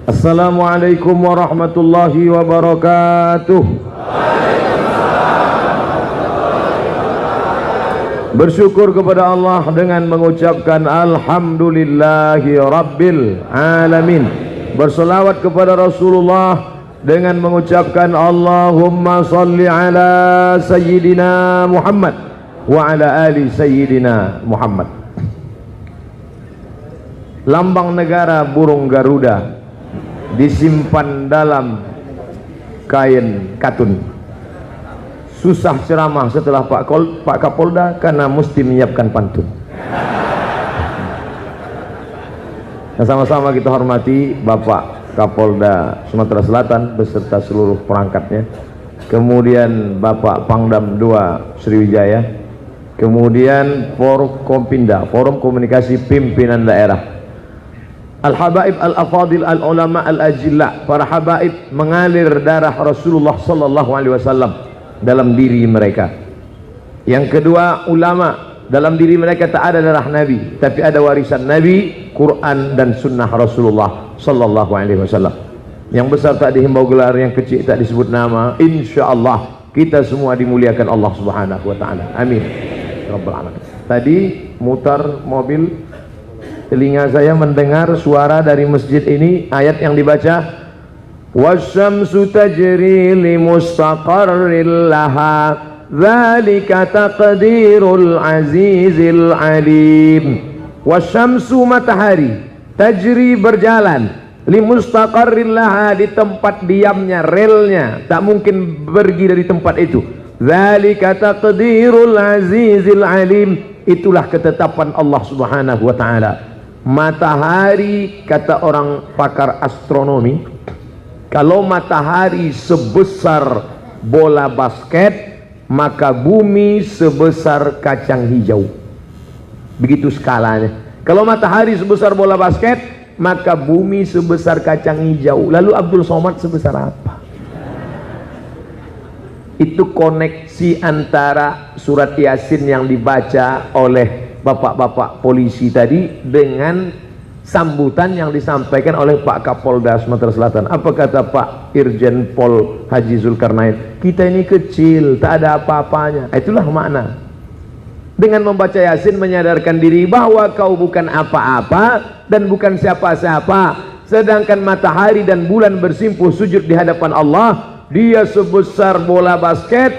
Assalamualaikum warahmatullahi wabarakatuh. Bersyukur kepada Allah dengan mengucapkan Alhamdulillahi Rabbil Alamin. Berselawat kepada Rasulullah dengan mengucapkan Allahumma salli ala Sayyidina Muhammad wa ala ali Sayyidina Muhammad. Lambang negara burung Garuda disimpan dalam kain katun. Susah ceramah setelah Pak Kapolda karena mesti menyiapkan pantun. Nah, sama-sama kita hormati Bapak Kapolda Sumatera Selatan beserta seluruh perangkatnya, kemudian Bapak Pangdam II Sriwijaya, kemudian Forkompinda, Forum Komunikasi Pimpinan Daerah, Al-Habaib Al-Afadil Al-Ulama Al-Ajilla, para habaib mengalir darah Rasulullah Sallallahu Alaihi Wasallam dalam diri mereka. Yang kedua, ulama, dalam diri mereka tak ada darah Nabi, tapi ada warisan Nabi, Quran dan Sunnah Rasulullah Sallallahu Alaihi Wasallam. Yang besar tak dihimbau gelar, yang kecil tak disebut nama. Insya Allah kita semua dimuliakan Allah Subhanahu Wa Taala. Amin. Rabbal alamin. Tadi mutar mobil, telinga saya mendengar suara dari masjid ini, ayat yang dibaca, wasyamsu tajri li mustaqarril laha dzalika taqdirul azizil alim. Wasyamsu, matahari, tajri berjalan, li mustaqarril laha di tempat diamnya, relnya, tak mungkin pergi dari tempat itu. Dzalika taqdirul azizil alim, itulah ketetapan Allah Subhanahu wa taala. Matahari, kata orang pakar astronomi, kalau matahari sebesar bola basket, maka bumi sebesar kacang hijau. Begitu skalanya. Kalau matahari sebesar bola basket, maka bumi sebesar kacang hijau. Lalu Abdul Somad sebesar apa? Itu koneksi antara surat Yasin yang dibaca oleh bapak-bapak polisi tadi dengan sambutan yang disampaikan oleh Pak Kapolda Sumatera Selatan. Apa kata Pak Irjen Pol Haji Zulkarnain? Kita ini kecil, tak ada apa-apanya. Itulah makna. Dengan membaca Yasin menyadarkan diri bahwa kau bukan apa-apa dan bukan siapa-siapa. Sedangkan matahari dan bulan bersimpuh sujud di hadapan Allah, dia sebesar bola basket,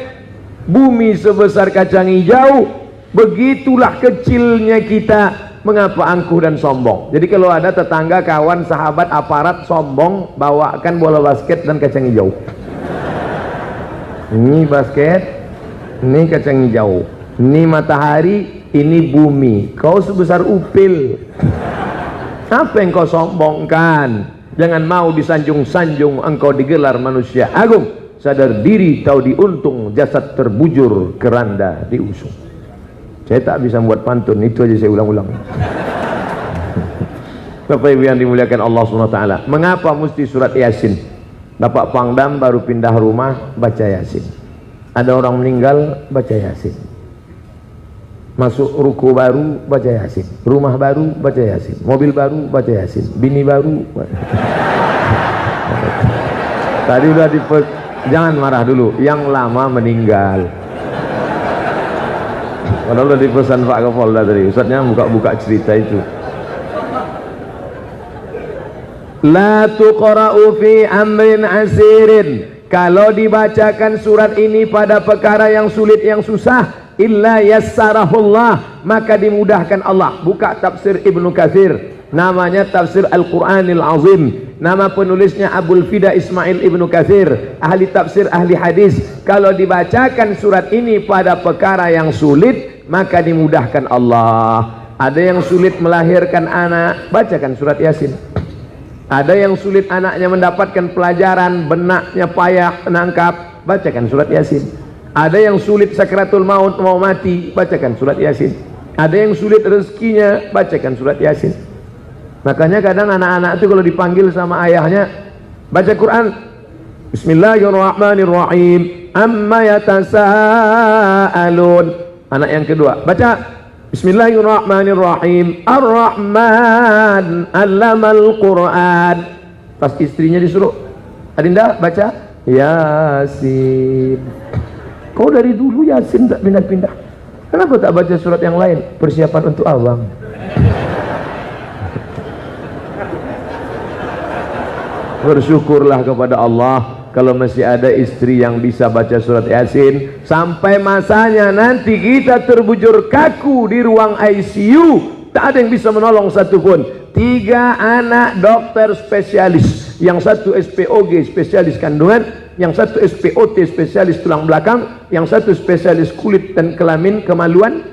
bumi sebesar kacang hijau. Begitulah kecilnya kita. Mengapa angkuh dan sombong? Jadi kalau ada tetangga, kawan, sahabat, aparat sombong, bawakan bola basket dan kacang hijau. Ini basket, ini kacang hijau, ini matahari, ini bumi. Kau sebesar upil. Apa yang kau sombongkan? Jangan mau disanjung-sanjung, engkau digelar manusia agung. Sadar diri, tahu diuntung, jasad terbujur, keranda diusung. Saya tak bisa membuat pantun, itu aja saya ulang-ulang. Bapak Ibu yang dimuliakan Allah SWT, mengapa mesti surat Yasin? Bapak Pangdam baru pindah rumah, baca Yasin. Ada orang meninggal, baca Yasin. Masuk ruko baru, baca Yasin. Rumah baru, baca Yasin. Mobil baru, baca Yasin. Bini baru. Tadi udah jangan marah dulu, yang lama meninggal. Padahal udah dipesan Pak Kapolda tadi, Ustaznya buka-buka cerita itu. La tuqra'u fi amrin asirin, kalau dibacakan surat ini pada perkara yang sulit, yang susah, illa yassarahullah, maka dimudahkan Allah. Buka tafsir Ibnu Katsir, namanya tafsir Al-Quranil Azim. Nama penulisnya Abul Fida Ismail Ibnu Katsir, ahli tafsir, ahli hadis. Kalau dibacakan surat ini pada perkara yang sulit, maka dimudahkan Allah. Ada yang sulit melahirkan anak, bacakan surat Yasin. Ada yang sulit anaknya mendapatkan pelajaran, benaknya payah menangkap, bacakan surat Yasin. Ada yang sulit sakratul maut, mau mati, bacakan surat Yasin. Ada yang sulit rezekinya, bacakan surat Yasin. Makanya kadang anak-anak itu kalau dipanggil sama ayahnya, baca Quran, Bismillahirrahmanirrahim, amma yatasaalun. Anak yang kedua, baca Bismillahirrahmanirrahim, Ar-Rahman allamal Quran. Pas istrinya disuruh, Adinda baca Yasin. Kau dari dulu Yasin tak pindah-pindah, kenapa tak baca surat yang lain? Persiapan untuk abang. Bersyukurlah kepada Allah kalau masih ada istri yang bisa baca surat Yasin. Sampai masanya nanti kita terbujur kaku di ruang ICU, tak ada yang bisa menolong satupun. 3 anak dokter spesialis, yang satu SPOG spesialis kandungan, yang satu SPOT spesialis tulang belakang, yang satu spesialis kulit dan kelamin kemaluan,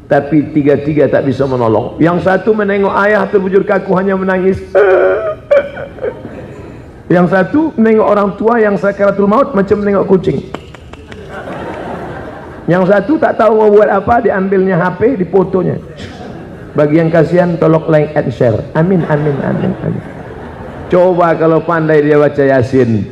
tapi 3-3 tak bisa menolong. Yang satu menengok ayah terbujur kaku hanya menangis. Yang satu menengok orang tua yang sakaratul maut macam menengok kucing. Yang satu tak tahu mau buat apa, diambilnya HP, difotonya. Bagi yang kasihan tolong like and share. Amin amin amin amin. Coba kalau pandai dia baca Yasin.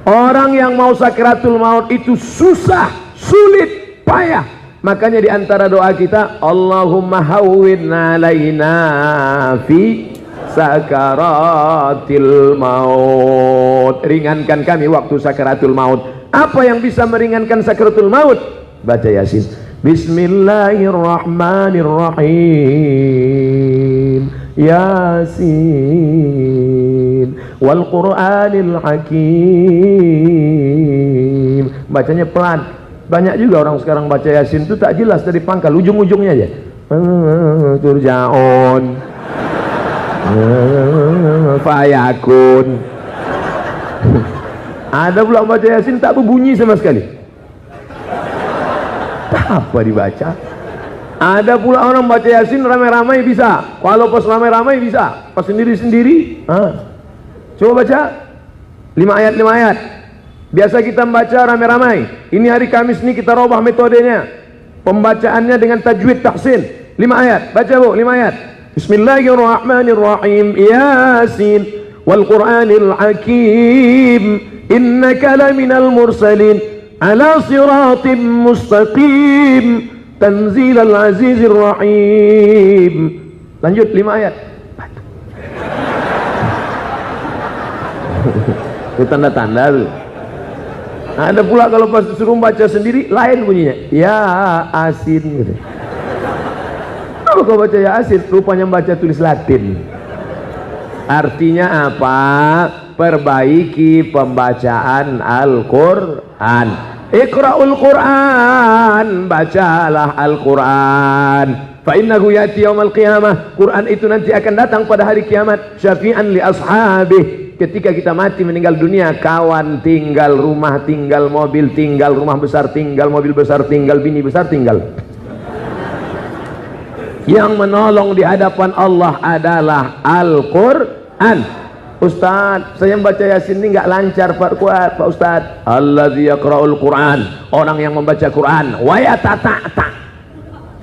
Orang yang mau sakaratul maut itu susah, sulit, payah. Makanya di antara doa kita, Allahumma hawwin alaina fi sakaratil maut. Ringankan kami waktu sakaratul maut. Apa yang bisa meringankan sakaratul maut? Baca Yasin. Bismillahirrahmanirrahim. Yasin wal Qur'anil Hakim. Bacanya pelan. Banyak juga orang sekarang baca Yasin itu tak jelas dari pangkal, ujung-ujungnya aja. Turjaun, Fayakun. Ada pula baca Yasin tak berbunyi sama sekali. Apa dibaca? Ada pula orang baca Yasin ramai-ramai bisa. Kalau pas ramai-ramai bisa, pas sendiri-sendiri coba baca 5 ayat 5 ayat. Biasa kita membaca ramai-ramai. Ini hari Kamis ini kita robah metodenya, pembacaannya dengan tajwid tahsin. 5 ayat, baca bu, 5 ayat. Bismillahirrahmanirrahim. Yasin wal Qur'anil Hakim, innaka laminal mursalin ala siratim mustaqim tanzilal azizir rahim. Lanjut 5 ayat. Itu tanda-tanda tuh. Ada pula kalau pas disuruh baca sendiri lain bunyinya. Ya Asin gitu. Kalau kau baca Ya Asin, rupanya baca tulis Latin. Artinya apa? Perbaiki pembacaan Al-Quran. Iqra'ul Quran, bacalah Al-Quran. Fa innahu yati yaumal qiyamah. Quran itu nanti akan datang pada hari kiamat. Syafi'an li ashabih. Ketika kita mati meninggal dunia, kawan tinggal, rumah tinggal, mobil tinggal, rumah besar tinggal, mobil besar tinggal, bini besar tinggal. Yang menolong di hadapan Allah adalah Al-Quran. Ustaz, saya membaca Yasin ini enggak lancar Pak Ustaz. Allazi yaqra'ul Quran, orang yang membaca Quran. Wa yatata'ta.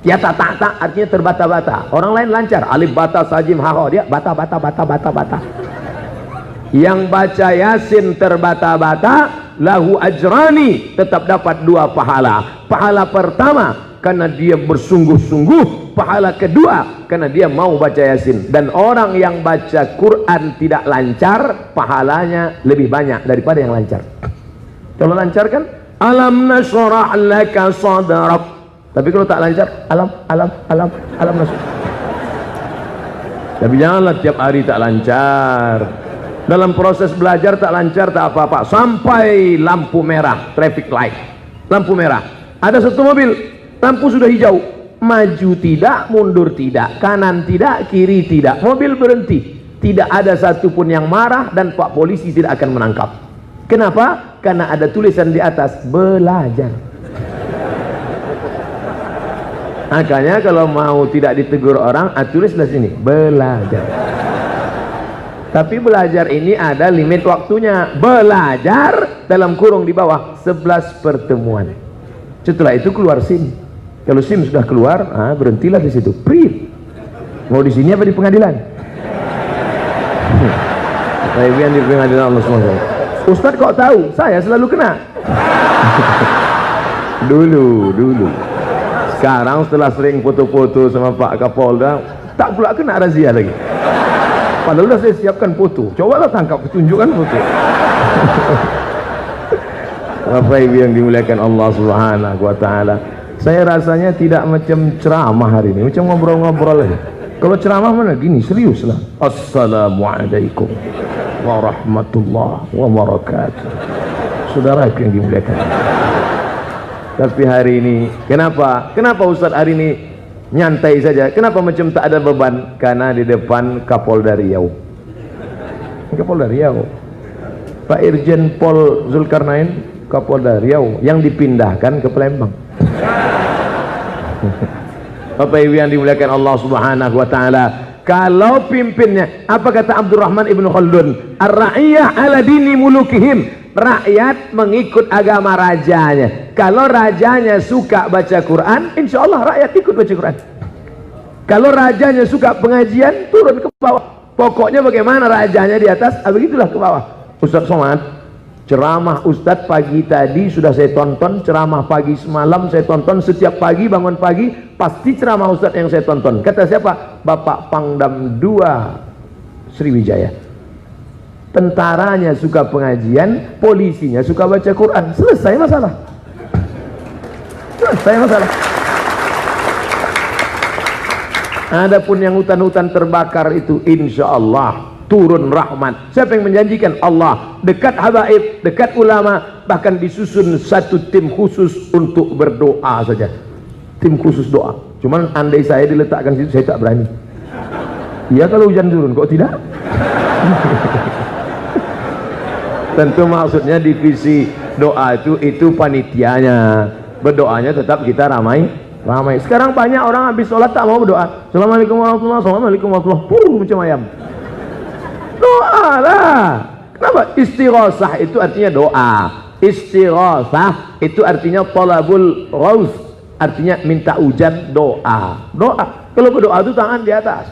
Yatata'ta artinya terbata-bata. Orang lain lancar, alif bata sajim ha, dia bata. Yang baca Yasin terbata-bata, lahu ajrani, tetap dapat 2 pahala. Pahala pertama karena dia bersungguh-sungguh, pahala kedua karena dia mau baca Yasin. Dan orang yang baca Quran tidak lancar, pahalanya lebih banyak daripada yang lancar. Kalau lancar kan alam nashrah laka sadrak, tapi kalau tak lancar alam nashrah. Tapi janganlah tiap hari tak lancar. Dalam proses belajar tak lancar tak apa-apa, sampai lampu merah, traffic light, lampu merah, ada satu mobil, lampu sudah hijau, maju tidak, mundur tidak, kanan tidak, kiri tidak, mobil berhenti, tidak ada satupun yang marah dan Pak Polisi tidak akan menangkap. Kenapa? Karena ada tulisan di atas, belajar. Makanya kalau mau tidak ditegur orang, tulislah sini, belajar. Tapi belajar ini ada limit waktunya. Belajar dalam kurung di bawah 11 pertemuan. Setelah itu keluar SIM. Kalau SIM sudah keluar, berhentilah di situ. Print. Mau di sini apa di pengadilan? Saya bilang di pengadilan Allah SWT. Ustadz kok tahu? Saya selalu kena. Dulu. Sekarang setelah sering foto-foto sama Pak Kapolda, tak pula kena razia lagi. Padahal udah saya siapkan foto. Cobalah tangkap, tunjukkan foto. Bapak Ibu yang dimuliakan Allah Subhanahu wa taala. Saya rasanya tidak macam ceramah hari ini, macam ngobrol-ngobrol aja. Kalau ceramah mana gini, serius lah. Assalamualaikum warahmatullahi wabarakatuh. Saudara yang dimuliakan. Tapi hari ini, kenapa Ustaz hari ini nyantai saja? Kenapa macam tak ada beban? Karena di depan Kapolda Riau. Kapolda Riau. Pak Irjen Pol Zulkarnain, Kapolda Riau yang dipindahkan ke Palembang. Bapak Ibu yang dimuliakan Allah Subhanahu wa taala, kalau pimpinnya, apa kata Abdurrahman Ibnu Khaldun? Ar-ra'iyah ala dini mulukihim. Rakyat mengikut agama rajanya. Kalau rajanya suka baca Quran, insya Allah rakyat ikut baca Quran. Kalau rajanya suka pengajian, turun ke bawah. Pokoknya bagaimana rajanya di atas, begitulah ke bawah. Ustaz Somad, ceramah Ustadz pagi tadi sudah saya tonton, ceramah pagi semalam saya tonton, setiap pagi bangun pagi pasti ceramah Ustadz yang saya tonton. Kata siapa? Bapak Pangdam 2 Sriwijaya. Tentaranya suka pengajian, polisinya suka baca Quran. Selesai masalah. Selesai masalah. Adapun yang hutan-hutan terbakar itu, insya Allah turun rahmat. Siapa yang menjanjikan? Allah. Dekat habaib, dekat ulama, bahkan disusun satu tim khusus untuk berdoa saja. Tim khusus doa. Cuman andai saya diletakkan situ, saya tak berani. Iya kalau hujan turun, kok tidak? Tentu maksudnya divisi doa itu panitianya. Berdoanya tetap kita ramai. Sekarang banyak orang habis sholat tak mau berdoa. Assalamualaikum warahmatullahi wabarakatuh. Assalamualaikum warahmatullahi wabarakatuh. Macam ayam. Doa lah. Kenapa? Istighosah itu artinya doa. Istighosah itu artinya talabul raus, artinya minta hujan. Doa. Doa. Kalau berdoa itu tangan di atas.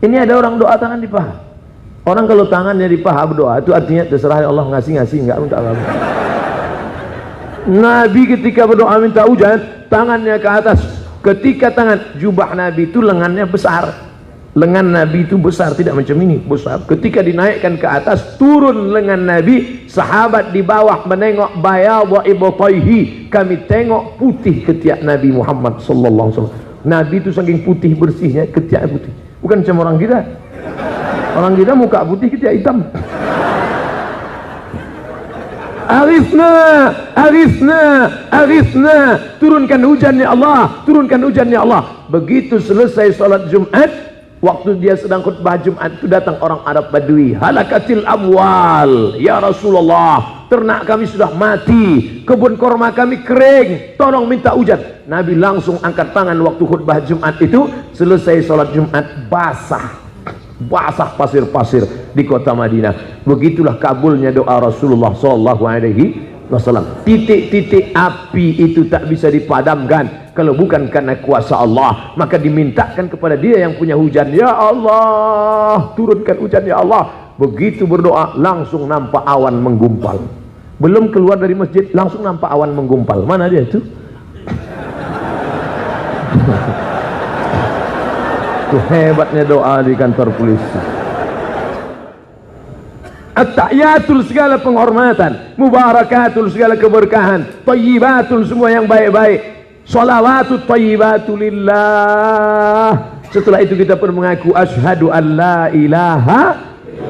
Ini ada orang doa tangan di paha. Orang kalau tangannya di paha berdoa itu artinya terserah Allah, ngasih enggak minta apa. Nabi ketika berdoa minta hujan, tangannya ke atas. Ketika tangan jubah Nabi itu lengannya besar. Lengan Nabi itu besar, tidak macam ini, besar. Ketika dinaikkan ke atas, turun lengan Nabi. Sahabat di bawah menengok bayadha ibtaihi. Kami tengok putih ketiak Nabi Muhammad sallallahu alaihi wasallam. Nabi itu saking putih bersihnya, ketiaknya putih. Bukan macam orang kita. Orang kita muka putih, ketiak hitam. Aghithna, aghithna, aghithna. Turunkan hujan ya Allah, turunkan hujan ya Allah. Begitu selesai salat Jumat, waktu dia sedang khutbah Jumat itu datang orang Arab Badui. Halakatil amwal ya Rasulullah, ternak kami sudah mati, kebun korma kami kering, tolong minta hujan. Nabi langsung angkat tangan waktu khutbah Jumat itu. Selesai salat Jumat, basah pasir-pasir di kota Madinah. Begitulah kabulnya doa Rasulullah sallallahu alaihi wasallam. Titik-titik api itu tak bisa dipadamkan kalau bukan karena kuasa Allah. Maka dimintakan kepada Dia yang punya hujan. Ya Allah, turunkan hujan ya Allah. Begitu berdoa langsung nampak awan menggumpal. Belum keluar dari masjid langsung nampak awan menggumpal. Mana dia itu? Itu hebatnya doa di kantor polisi. At-tahiyatul segala penghormatan, mubarakatul segala keberkahan, thayyibatul semua yang baik-baik, shalawatut thayyibatu lillah. Setelah itu kita pun mengaku asyhadu an la ilaha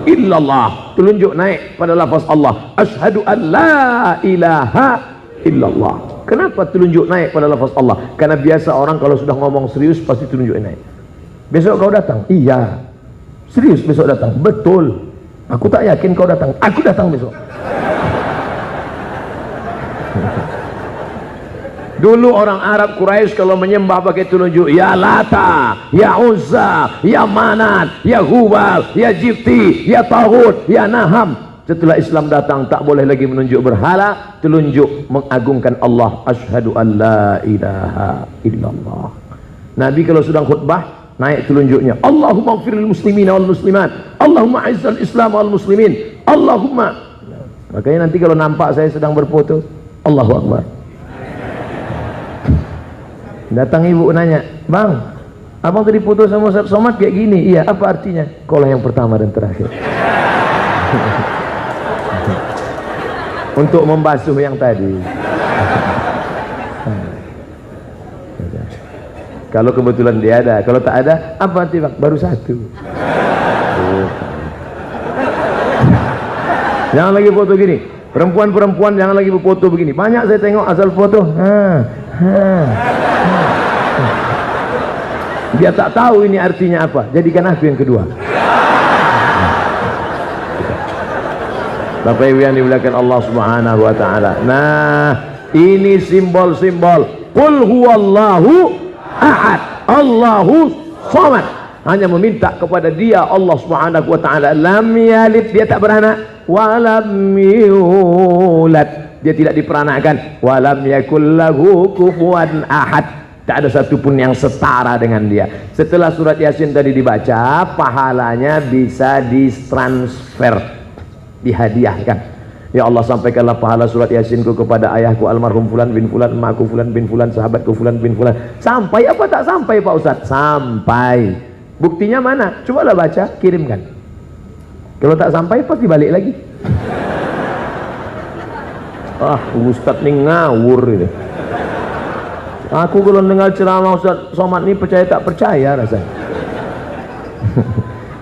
illallah. Telunjuk naik pada lafaz Allah. Asyhadu an la ilaha illallah. Kenapa telunjuk naik pada lafaz Allah? Karena biasa orang kalau sudah ngomong serius pasti telunjuk naik. Besok kau datang? Iya. Serius besok datang? Betul. Aku tak yakin kau datang. Aku datang besok. Dulu orang Arab Quraisy kalau menyembah pakai telunjuk, ya Lata, ya Uzza, ya Manat, ya Hubal, ya Jibti, ya Taghut, ya Naham. Setelah Islam datang tak boleh lagi menunjuk berhala, telunjuk mengagungkan Allah. Asyhadu an la ilaha illallah. Nabi kalau sedang khutbah naik telunjuknya, Allahumma ighfiril muslimin wal muslimat, Allahumma izzal islam wal muslimin, Allahumma. Makanya nanti kalau nampak saya sedang berfoto, Allahu Akbar. Datang ibu nanya, bang, Abang tadi foto sama Ustaz Somad kayak gini. Iya, apa artinya? Kaulah yang pertama dan terakhir. Untuk membasuh yang tadi. Kalau kebetulan dia ada, kalau tak ada, apa arti bang? Baru satu. Jangan lagi foto gini. Perempuan-perempuan jangan lagi berfoto begini. Banyak saya tengok asal foto. Dia tak tahu ini artinya apa. Jadikan aku yang kedua. Bapak Ibu yang dimuliakan Allah Subhanahu wa taala. Nah, ini simbol-simbol. Qul huwallahu ahad, Allahu samad. Hanya meminta kepada Dia Allah Subhanahu wa taala. Lam yalid, dia tak beranak, wa lam yulad, dia tidak diperanakan, wa lam yakul lahu kufuwan ahad. Tak ada satupun yang setara dengan dia. Setelah surat Yasin tadi dibaca, pahalanya bisa ditransfer, dihadiahkan. Ya Allah, sampaikanlah pahala surat Yasinku kepada ayahku almarhum Fulan bin Fulan, emakku Fulan bin Fulan, sahabatku Fulan bin Fulan. Sampai apa tak sampai Pak Ustadz? Sampai. Buktinya mana? Cobalah baca, kirimkan. Kalau tak sampai pasti balik lagi. Ustadz ini ngawur ini. Aku kalau dengar ceramah Ustaz Somad ini percaya tak percaya rasanya.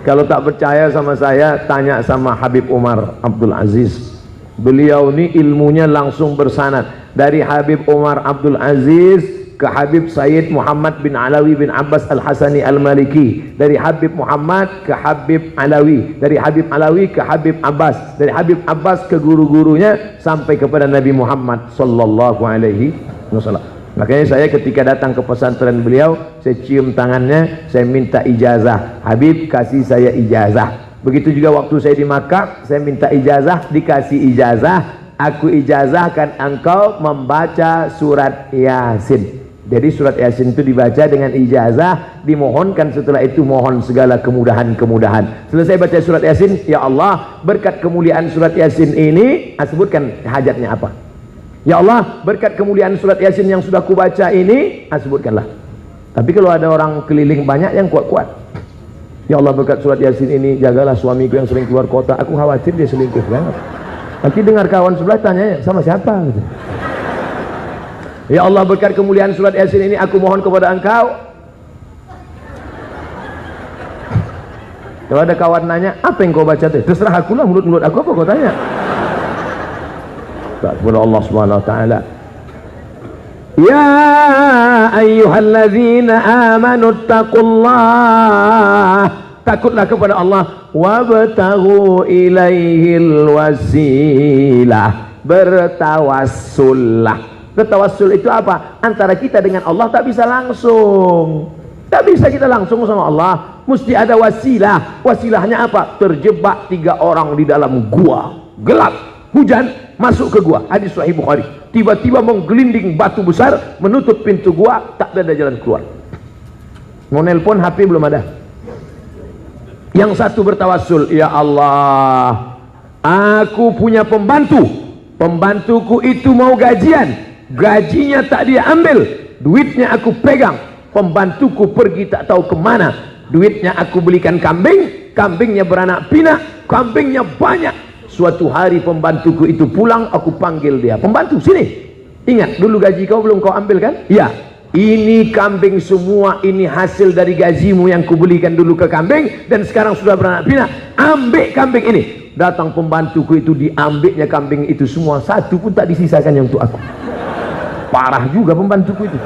Kalau tak percaya sama saya, tanya sama Habib Umar Abdul Aziz. Beliau ini ilmunya langsung bersanad dari Habib Umar Abdul Aziz ke Habib Sayyid Muhammad bin Alawi bin Abbas Al-Hasani Al-Maliki, dari Habib Muhammad ke Habib Alawi, dari Habib Alawi ke Habib Abbas, dari Habib Abbas ke guru-gurunya sampai kepada Nabi Muhammad sallallahu alaihi wasallam. Makanya saya ketika datang ke pesantren beliau, saya cium tangannya, saya minta ijazah. Habib kasih saya ijazah. Begitu juga waktu saya di Makkah, saya minta ijazah, dikasih ijazah. Aku ijazahkan engkau membaca surat Yasin. Jadi surat Yasin itu dibaca dengan ijazah, dimohonkan setelah itu mohon segala kemudahan-kemudahan. Selesai baca surat Yasin, ya Allah, berkat kemuliaan surat Yasin ini, sebutkan hajatnya apa. Ya Allah, berkat kemuliaan surat Yasin yang sudah kubaca ini, sebutkanlah. Tapi kalau ada orang keliling banyak yang kuat-kuat. Ya Allah, berkat surat Yasin ini, jagalah suamiku yang sering keluar kota. Aku khawatir dia selingkuh banget. Nanti dengar kawan sebelah tanya, sama siapa? Ya Allah, berkat kemuliaan surat Yasin ini, aku mohon kepada engkau. Kalau ada kawan nanya, apa yang kau baca? Terserah akulah, mulut-mulut aku apa kau tanya? Kepada Allah Subhanahu wa taala. Ya ayyuhalladzina amanu taqullah, takutlah kepada Allah, wabtaghu ilaihil wasilah, bertawassullah. Bertawassul itu apa? Antara kita dengan Allah tak bisa langsung. Tak bisa kita langsung sama Allah, mesti ada wasilah. Wasilahnya apa? Terjebak 3 orang di dalam gua, gelap, hujan, masuk ke gua. Hadis Sahih Bukhari. Tiba-tiba menggelinding batu besar menutup pintu gua, tak ada jalan keluar. Mau nelpon HP belum ada. Yang satu bertawassul, ya Allah, aku punya pembantu, pembantuku itu mau gajian, gajinya tak dia ambil, duitnya aku pegang, pembantuku pergi tak tahu kemana, duitnya aku belikan kambing, kambingnya beranak pinak, kambingnya banyak. Suatu hari pembantuku itu pulang, aku panggil dia, pembantu sini, ingat dulu gaji kau belum kau ambil kan? Ya, ini kambing semua, ini hasil dari gajimu yang kubelikan dulu ke kambing, dan sekarang sudah beranak pinak, ambil kambing ini. Datang pembantuku itu, diambilnya kambing itu semua, satu pun tak disisakannya untuk aku. Parah juga pembantuku itu.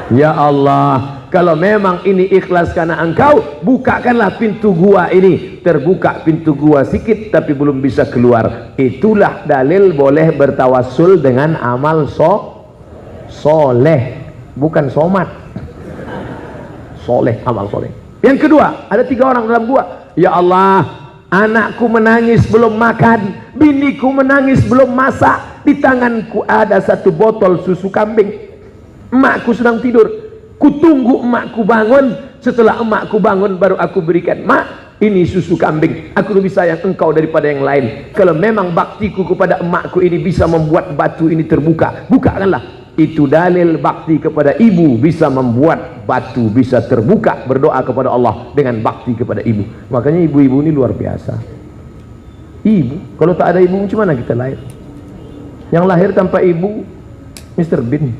Ya Allah, kalau memang ini ikhlas karena engkau, bukakanlah pintu gua ini. Terbuka pintu gua sikit tapi belum bisa keluar. Itulah dalil boleh bertawassul dengan amal soleh, bukan somat. Soleh, amal soleh. Yang kedua, ada 3 orang dalam gua. Ya Allah, anakku menangis belum makan, biniku menangis belum masak, di tanganku ada 1 botol susu kambing. Emakku sedang tidur, kutunggu emakku bangun. Setelah emakku bangun baru aku berikan. Mak, ini susu kambing, aku lebih sayang engkau daripada yang lain. Kalau memang baktiku kepada emakku ini bisa membuat batu ini terbuka, bukakanlah. Itu dalil bakti kepada ibu bisa membuat batu bisa terbuka berdoa kepada Allah dengan bakti kepada ibu. Makanya ibu-ibu ini luar biasa. Ibu, kalau tak ada ibu macam mana kita lahir? Yang lahir tanpa ibu Mr. Bean.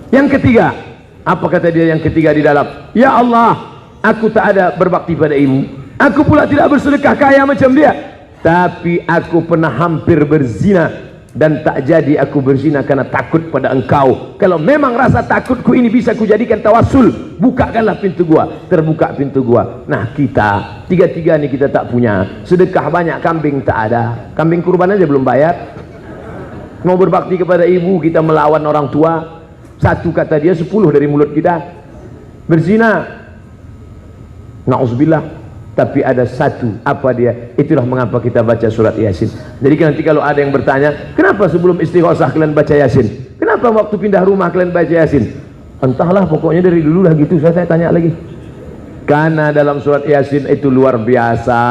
Yang ketiga, apa kata dia yang ketiga di dalam? Ya Allah, aku tak ada berbakti pada ibu. Aku pula tidak bersedekah kaya macam dia. Tapi aku pernah hampir berzina dan tak jadi aku berzina karena takut pada engkau. Kalau memang rasa takutku ini bisa kujadikan tawasul, bukakanlah pintu gua. Terbuka pintu gua. Nah kita tiga-tiga ini kita tak punya. Sedekah banyak, kambing tak ada. Kambing kurban aja belum bayar. Mau berbakti kepada ibu, kita melawan orang tua. Satu kata dia 10 dari mulut kita. Berzina, na'udzubillah. Tapi ada satu, apa dia? Itulah mengapa kita baca surat Yasin. Jadi nanti kalau ada yang bertanya, kenapa sebelum istighosah kalian baca Yasin? Kenapa waktu pindah rumah kalian baca Yasin? Entahlah, pokoknya dari dulu lah gitu. Saya tanya lagi. Karena dalam surat Yasin itu luar biasa.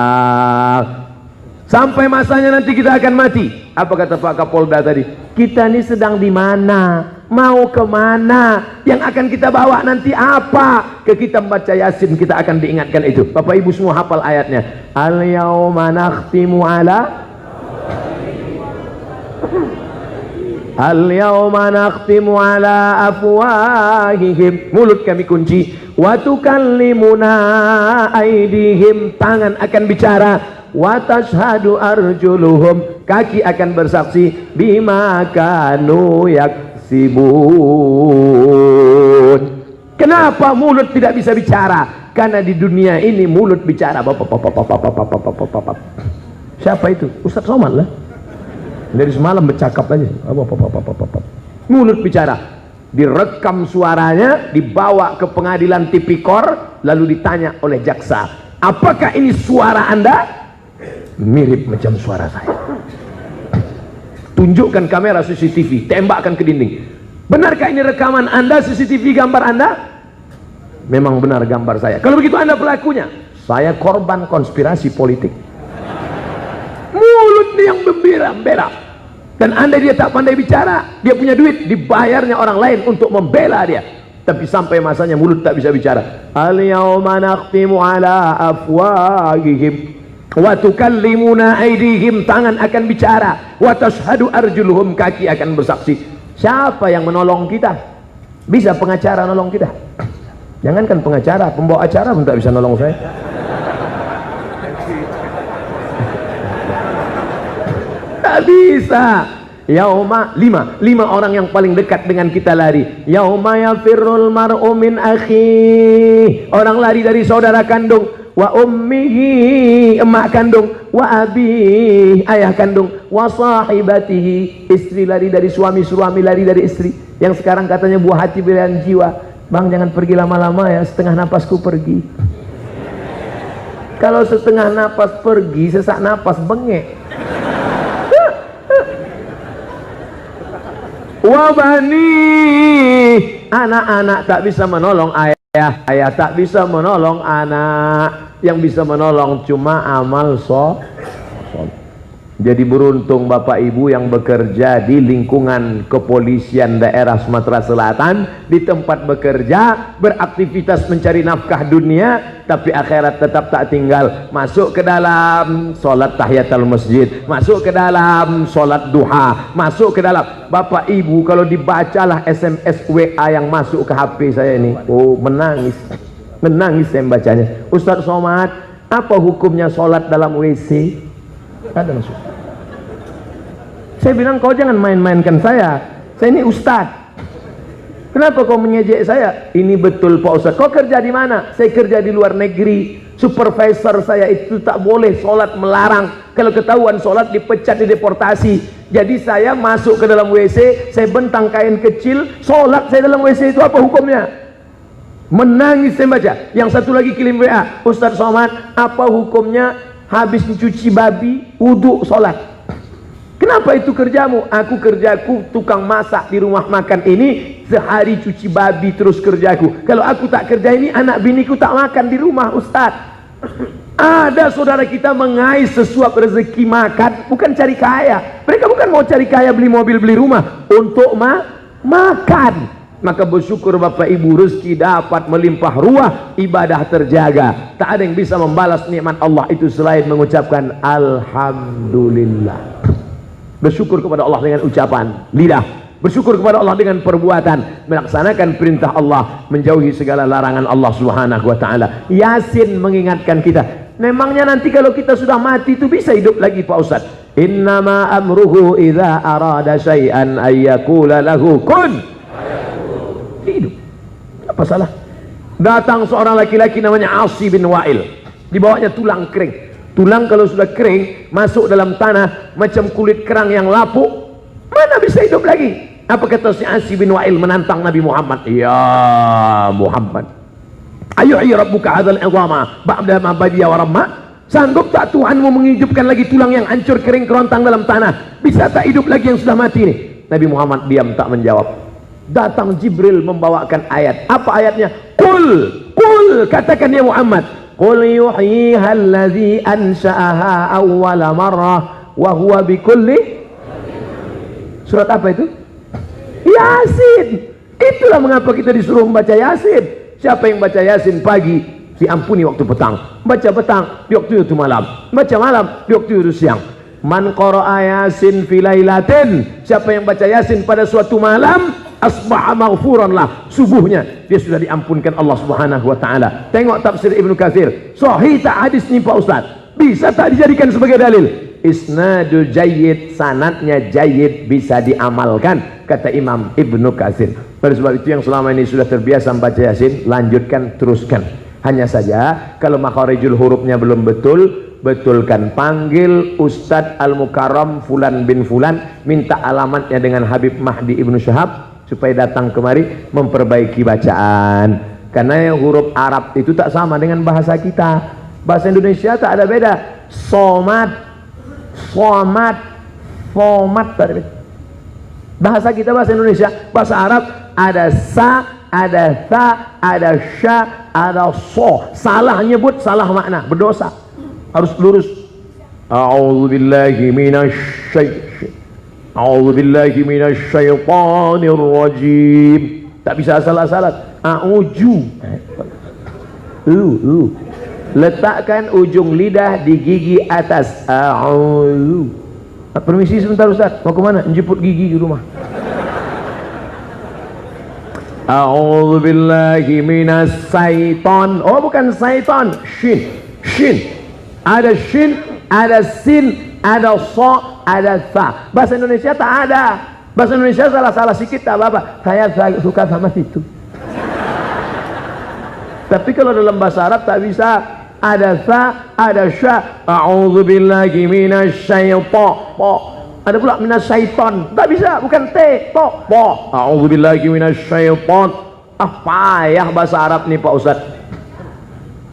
Sampai masanya nanti kita akan mati. Apa kata Pak Kapolda tadi? Kita ini sedang di mana? Mau kemana? Yang akan kita bawa nanti apa? Ke kita membaca Yasin kita akan diingatkan itu. Bapak Ibu semua hafal ayatnya. Al-yawma nakhtimu ala Al-yawma nakhtimu ala afwahihim. Mulut kami kunci. Wa tukallimuna aydihim. Tangan akan bicara. Wa tashhadu arjuluhum. Kaki akan bersaksi. Bima kanu yaksibun. Kenapa mulut tidak bisa bicara? Karena di dunia ini mulut bicara. Siapa itu? Ustaz Somad lah. Dari semalam bercakap aja. Mulut bicara. Direkam suaranya, dibawa ke pengadilan tipikor, lalu ditanya oleh jaksa, apakah ini suara Anda? Mirip macam suara saya. Tunjukkan kamera CCTV, tembakkan ke dinding. Benarkah ini rekaman Anda, CCTV gambar Anda? Memang benar gambar saya. Kalau begitu Anda pelakunya. Saya korban konspirasi politik. Mulut nih yang membela. Dan Anda dia tak pandai bicara. Dia punya duit, dibayarnya orang lain untuk membela dia. Tapi sampai masanya mulut tak bisa bicara. Al-yawma nakhtimu ala afwahihim wa tukallimuna aydihim. Tangan akan bicara. Wa tashhadu arjuluhum. Kaki akan bersaksi. Siapa yang menolong kita? Bisa pengacara nolong kita? Jangankan pengacara, pembawa acara pun tak bisa nolong saya. Tak bisa. Yauma lima orang yang paling dekat dengan kita lari. Yauma yafirrul mar'u min akhi. Orang lari dari saudara kandung. Wa ummihi, emak kandung. Wa abi, ayah kandung. Wa sahibatihi, istri lari dari suami, suami lari dari istri. Yang sekarang katanya buah hati belahan jiwa. Bang jangan pergi lama-lama ya, setengah napasku pergi. Kalau setengah napas pergi, sesak napas bengek. Wabani, anak-anak tak bisa menolong ayah, ayah tak bisa menolong anak. Yang bisa menolong cuma amal soleh. Jadi beruntung Bapak Ibu yang bekerja di lingkungan kepolisian daerah Sumatera Selatan, di tempat bekerja, beraktivitas mencari nafkah dunia, tapi akhirat tetap tak tinggal. Masuk ke dalam solat tahiyatul masjid, masuk ke dalam solat duha, masuk ke dalam. Bapak Ibu kalau dibacalah SMS WA yang masuk ke HP saya ini, oh menangis, menangis saya membacanya. Ustaz Somad, apa hukumnya solat dalam WC? Ada masuk. Saya bilang kau jangan main-mainkan saya ini ustaz. Kenapa kau mengejek saya? Ini betul Pak Ustaz. Kau kerja di mana? Saya kerja di luar negeri. Supervisor saya itu tak boleh sholat, melarang. Kalau ketahuan sholat dipecat, dideportasi. Jadi saya masuk ke dalam WC, saya bentang kain kecil, sholat saya dalam WC. Itu apa hukumnya? Menangis saya baca. Yang satu lagi kirim WA, Ustaz Somad, apa hukumnya habis mencuci babi, wudhu, sholat? Kenapa itu kerjamu? Aku kerjaku tukang masak di rumah makan ini, sehari cuci babi terus kerjaku. Kalau aku tak kerja ini, anak biniku tak makan di rumah Ustaz. Ada saudara kita mengais sesuap rezeki makan, bukan cari kaya. Mereka bukan mau cari kaya, beli mobil, beli rumah, untuk makan. Maka bersyukur Bapak Ibu, rezeki dapat melimpah ruah, ibadah terjaga. Tak ada yang bisa membalas nikmat Allah itu selain mengucapkan alhamdulillah. Bersyukur kepada Allah dengan ucapan lidah, bersyukur kepada Allah dengan perbuatan, melaksanakan perintah Allah, menjauhi segala larangan Allah Subhanahu wa taala. Yasin mengingatkan kita, memangnya nanti kalau kita sudah mati itu bisa hidup lagi Pak Ustaz? Innama amruhu idza arada syai'an ayyakula lahu kun. Hidup. Apa salah? Datang seorang laki-laki namanya Asi bin Wa'il, dibawanya tulang kering. Tulang kalau sudah kering masuk dalam tanah macam kulit kerang yang lapuk, mana bisa hidup lagi? Apa kata si Asi bin Wa'il menantang Nabi Muhammad? Ya Muhammad, ayuhi rabbuka hadzal idhama ba'da ma badiya wa ramma. Sanggup tak Tuhanmu menghidupkan lagi tulang yang hancur kering kerontang dalam tanah? Bisa tak hidup lagi yang sudah mati ini? Nabi Muhammad diam tak menjawab. Datang Jibril membawakan ayat. Apa ayatnya? Qul katakan ya Muhammad, qul yuhyiha allazi ansha'aha awwala marrah wa huwa bikulli. Surat apa itu? Yasin. Itulah mengapa kita disuruh membaca Yasin. Siapa yang baca Yasin pagi diampuni waktu petang, baca petang di waktu itu malam, baca malam di waktu itu siang. Man qara'a Yasin fi lailatin, siapa yang baca Yasin pada suatu malam, asbaha maghfuran lah, subuhnya dia sudah diampunkan Allah Subhanahu wa taala. Tengok tafsir Ibnu Katsir. Sahih tak hadis ni Pak Ustaz? Bisa tak dijadikan sebagai dalil? Isnadul jayyid, sanadnya jayyid, bisa diamalkan, kata Imam Ibnu Katsir. Oleh sebab itu yang selama ini sudah terbiasa membaca Yasin, lanjutkan, teruskan. Hanya saja kalau makharijul hurufnya belum betul, betulkan. Panggil Ustadz Al-Mukarram Fulan bin Fulan, minta alamatnya dengan Habib Mahdi Ibnu Syahab supaya datang kemari memperbaiki bacaan. Karena huruf Arab itu tak sama dengan bahasa kita. Bahasa Indonesia tak ada beda. Somad, format. Bahasa kita bahasa Indonesia, bahasa Arab ada sa, ada tha, ada sya, ada so. Salah nyebut, salah makna, berdosa. Harus lurus. A'udzubillahi minasyaitonir rajim. Tak bisa salah-salah. A'uju. Letakkan ujung lidah di gigi atas. A'udzu. Permisi sebentar Ustaz, mau kemana? Menjemput gigi di rumah. A'udzubillahi minasyaiton. Oh bukan syaiton, shin. Ada shin, ada sin, ada so, ada tha. Bahasa Indonesia tak ada. Bahasa Indonesia salah-salah sedikit tak apa-apa. Saya suka sama situ. Tapi kalau dalam bahasa Arab tak bisa. Ada tha, ada sya. A'udzubillahi minasyaiton. Ada pula minasyaiton. Tak bisa, bukan t, to, po. A'udzubillahi minasyaiton. Payah bahasa Arab nih Pak Ustaz.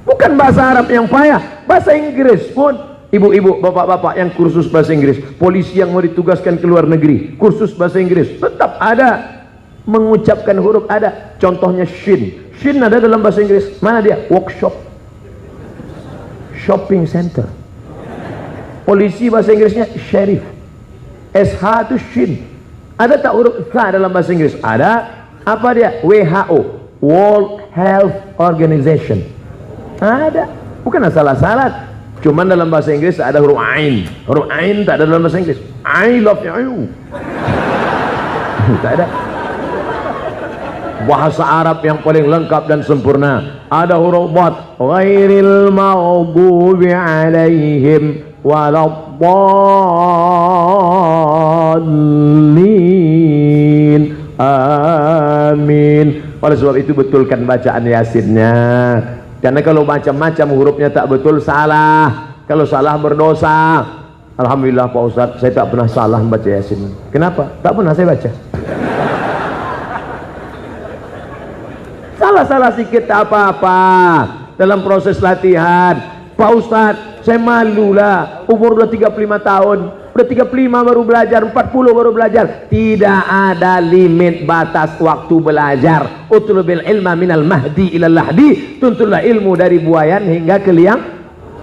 Bukan bahasa Arab yang payah, bahasa Inggris pun. Ibu-ibu, bapak-bapak yang kursus bahasa Inggris, polisi yang mau ditugaskan ke luar negeri, kursus bahasa Inggris, tetap ada mengucapkan huruf ada. Contohnya shin. Shin ada dalam bahasa Inggris. Mana dia? Workshop, shopping center. Polisi bahasa Inggrisnya sheriff. SH itu shin. Ada tak huruf tha dalam bahasa Inggris? Ada. Apa dia? WHO, World Health Organization. Ada. Bukan salah-salah. Cuman dalam bahasa Inggris ada huruf ain. Huruf ain tak ada dalam bahasa Inggris. I love you. Tak ada. Bahasa Arab yang paling lengkap dan sempurna ada huruf dad, ghairil maghdubi alaihim waladdallin. Amin. Oleh sebab itu betulkan bacaan Yasinnya. Karena kalau macam-macam hurufnya tak betul, salah. Kalau salah berdosa. Alhamdulillah Pak Ustaz, saya tak pernah salah membaca Yasin. Kenapa? Tak pernah saya baca. Salah-salah sedikit tak apa-apa dalam proses latihan. Pak Ustaz, saya malu lah. Umur udah 35 tahun. Udah 35 baru belajar, 40 baru belajar. Tidak ada limit batas waktu belajar. Utlubil ilma minal mahdi ilal lahdi. Tuntutlah ilmu dari buayan hingga ke liang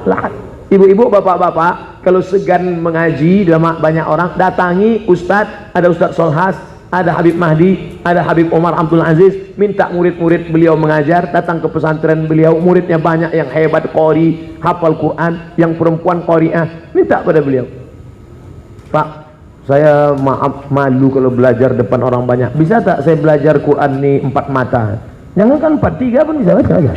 Lah, ibu-ibu, bapak-bapak, kalau segan mengaji banyak orang, datangi Ustadz. Ada Ustadz Solhas, ada Habib Mahdi, ada Habib Omar Abdul Aziz. Minta murid-murid beliau mengajar, datang ke pesantren beliau. Muridnya banyak yang hebat, qori, hafal Quran, yang perempuan qori'ah. Minta pada beliau, Pak, saya maaf malu kalau belajar depan orang banyak. Bisa tak saya belajar Quran nih 4 mata? Jangan kan 4-3 pun bisa baca aja.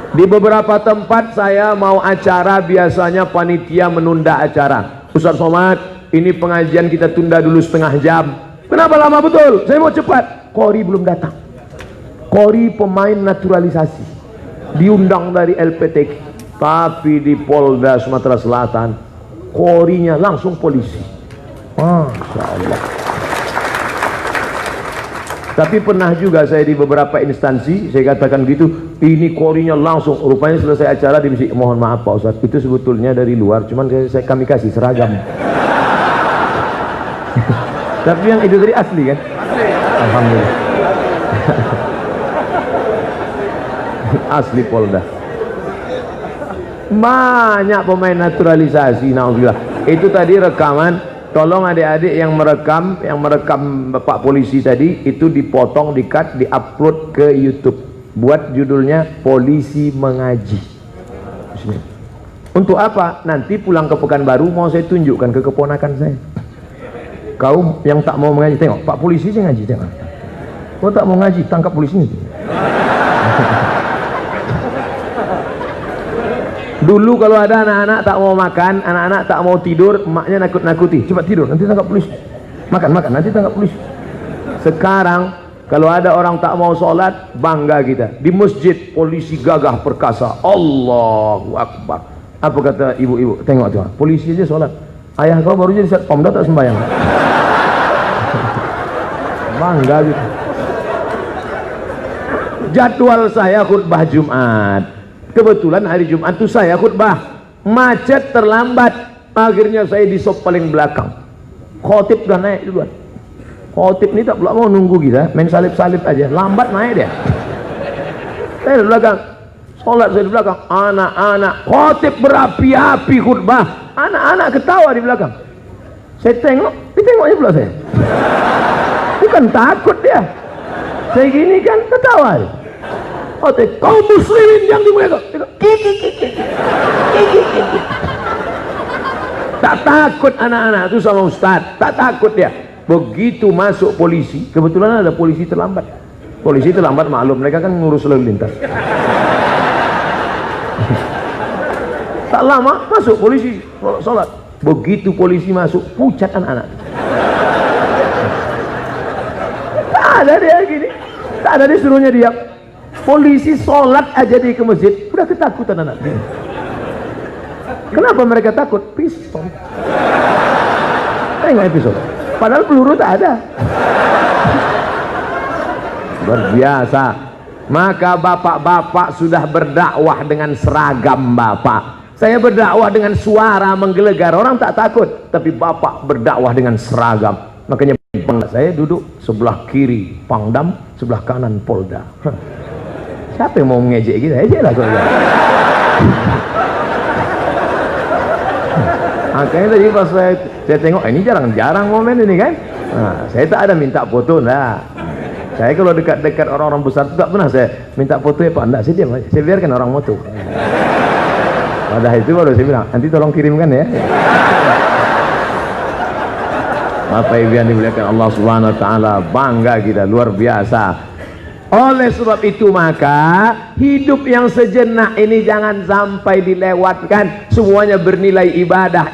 Di beberapa tempat saya mau acara, biasanya panitia menunda acara. Ustaz Somad, ini pengajian kita tunda dulu setengah jam. Kenapa lama betul? Saya mau cepat. Qori belum datang. Qori pemain naturalisasi, diundang dari LPTK, tapi di Polda Sumatera Selatan qorinya langsung polisi. Masya Allah. Tapi pernah juga saya di beberapa instansi, saya katakan gitu, ini qorinya langsung, rupanya selesai acara di masjid, mohon maaf Pak Ustadz, itu sebetulnya dari luar, cuman kami kasih seragam. Tapi yang itu tadi asli kan? Asli. Alhamdulillah. Asli Polda. Banyak pemain naturalisasi, naudzubillah. Itu tadi rekaman. Tolong adik-adik yang merekam Bapak polisi tadi, itu dipotong, di-cut, di-upload ke YouTube. Buat judulnya Polisi Mengaji. Untuk apa? Nanti pulang ke Pekanbaru mau saya tunjukkan ke keponakan saya. Kau yang tak mau mengaji, tengok Pak polisi sih ngaji, tengok. Kau tak mau ngaji, tangkap polisinya. Dulu kalau ada anak-anak tak mau makan, anak-anak tak mau tidur, emaknya nakut-nakuti, cepat tidur nanti tangkap polisi. Makan nanti tangkap polisi. Sekarang kalau ada orang tak mau sholat, bangga kita. Di masjid polisi gagah perkasa, Allahu Akbar. Apa kata ibu-ibu? Tengok tuh, polisi aja sholat. Ayah kau baru jadi satpam, dah tak sembahyang. Bangga gitu. Jadwal saya khutbah Jumat, kebetulan hari Jumat itu saya khutbah, macet terlambat, akhirnya saya di sop paling belakang. Khotib sudah naik duluan. Khotib ini tak pula mau nunggu kita, main salib-salib aja, lambat naik dia. Saya di belakang, sholat saya di belakang, anak-anak, khotib berapi-api khutbah, anak-anak ketawa di belakang. Saya tengok, ditengoknya pula saya. Bukan takut dia, saya gini kan ketawa. Oh, kaum muslimin yang dimuliakan, tak takut anak-anak itu sama Ustaz, tak takut dia. Begitu masuk polisi, kebetulan ada polisi terlambat. Polisi terlambat maklum, mereka kan ngurus lalu lintas. Tak lama masuk polisi sholat. Begitu polisi masuk, pucat anak-anak. Tak ada dia gini, tak ada disuruhnya diam. Polisi sholat aja di ke masjid, udah ketakutan anak. Kenapa mereka takut? Pistol. Tengok episode. Padahal peluru tak ada. Berbiasa. Maka bapak-bapak sudah berdakwah dengan seragam bapak. Saya berdakwah dengan suara menggelegar, orang tak takut. Tapi bapak berdakwah dengan seragam. Makanya saya duduk sebelah kiri Pangdam, sebelah kanan Polda. Siapa yang mau mengejek kita? Ejek lah kalau makanya tadi pas saya tengok, ini jarang-jarang momen ini kan. Nah, saya tak ada minta foto, nah. Saya kalau dekat-dekat orang-orang besar tak pernah saya minta foto ya Pak, enggak, saya diam aja. Saya biarkan orang foto. Pada itu baru saya bilang, nanti tolong kirimkan ya. Bapak Ibu yang dimuliakan Allah Subhanahu wa taala, bangga kita luar biasa. Oleh sebab itu maka hidup yang sejenak ini jangan sampai dilewatkan, semuanya bernilai ibadah.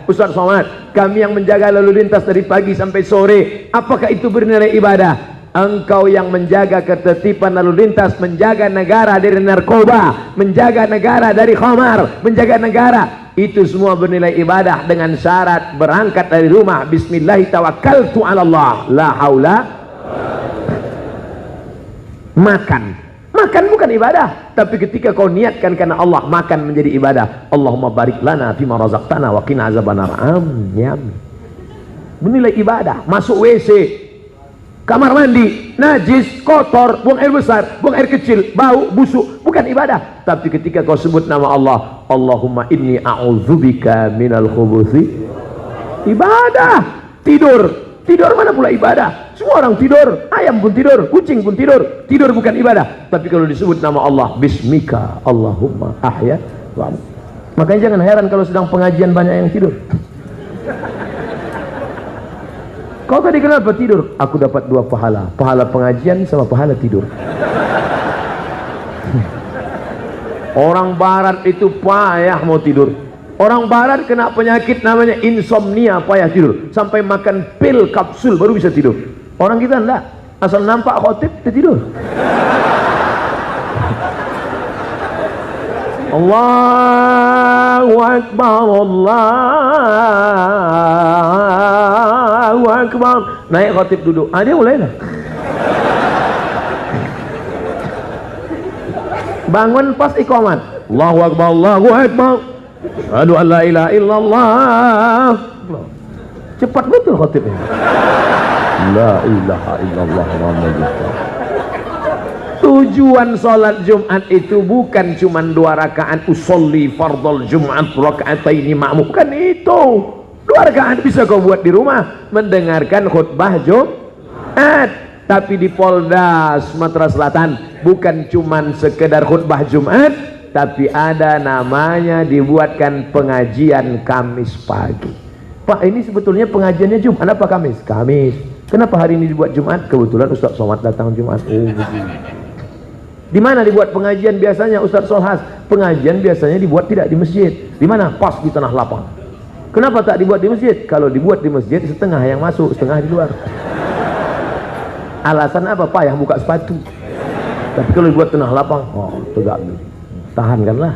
Ustaz Somad, kami yang menjaga lalu lintas dari pagi sampai sore, apakah itu bernilai ibadah? Engkau yang menjaga ketertiban lalu lintas, menjaga negara dari narkoba, menjaga negara dari khamar, menjaga negara, itu semua bernilai ibadah dengan syarat berangkat dari rumah bismillahi tawakkaltu 'ala Allah, la haula. Makan bukan ibadah, tapi ketika kau niatkan karena Allah, makan menjadi ibadah. Allahumma barik lana fima razaqtana wa qina azabannar. Bernilai ibadah. Masuk WC, kamar mandi, najis, kotor, buang air besar, buang air kecil, bau, busuk, bukan ibadah. Tapi ketika kau sebut nama Allah, Allahumma inni a'udzubika minal khubuthi, ibadah. Tidur mana pula ibadah? Semua orang tidur, ayam pun tidur, kucing pun tidur. Tidur bukan ibadah. Tapi kalau disebut nama Allah, bismika Allahumma ahya wa amut. Makanya jangan heran kalau sedang pengajian banyak yang tidur. Kau tadi kenapa tidur? Aku dapat 2 pahala, pahala pengajian sama pahala tidur. Orang barat itu payah mau tidur. Orang barat kena penyakit namanya insomnia, payah tidur, sampai makan pil kapsul baru bisa tidur. Orang kita enggak, asal nampak khotib dia tidur. Allahu Akbar, Allahu Akbar. Naik khotib duduk, dia mulai lah. Bangun pas iqamat, Allahu Akbar, Allahu Akbar, asyhadu an la ilaha illallah. Cepat betul khotibnya. La ilaha illallah Muhammadur Rasulullah. Tujuan salat Jumat itu bukan cuma 2 rakaat usolli fardhul Jumat rakaataini ma'mum, bukan itu. 2 rakaat bisa kau buat di rumah mendengarkan khutbah Jumat. Tapi di Polda Sumatera Selatan bukan cuman sekedar khutbah Jumat, tapi ada namanya dibuatkan pengajian Kamis pagi. Pak, ini sebetulnya pengajiannya Jumat apa Kamis? Kamis. Kenapa hari ini dibuat Jumat? Kebetulan Ustaz Somad datang Jumat. Di mana dibuat pengajian biasanya Ustaz Solhas? Pengajian biasanya dibuat tidak di masjid. Di mana? Pas di tanah lapang. Kenapa tak dibuat di masjid? Kalau dibuat di masjid, setengah yang masuk, setengah di luar. Alasan apa? Payah buka sepatu. Tapi kalau dibuat tanah lapang, tegak dulu, tahankanlah.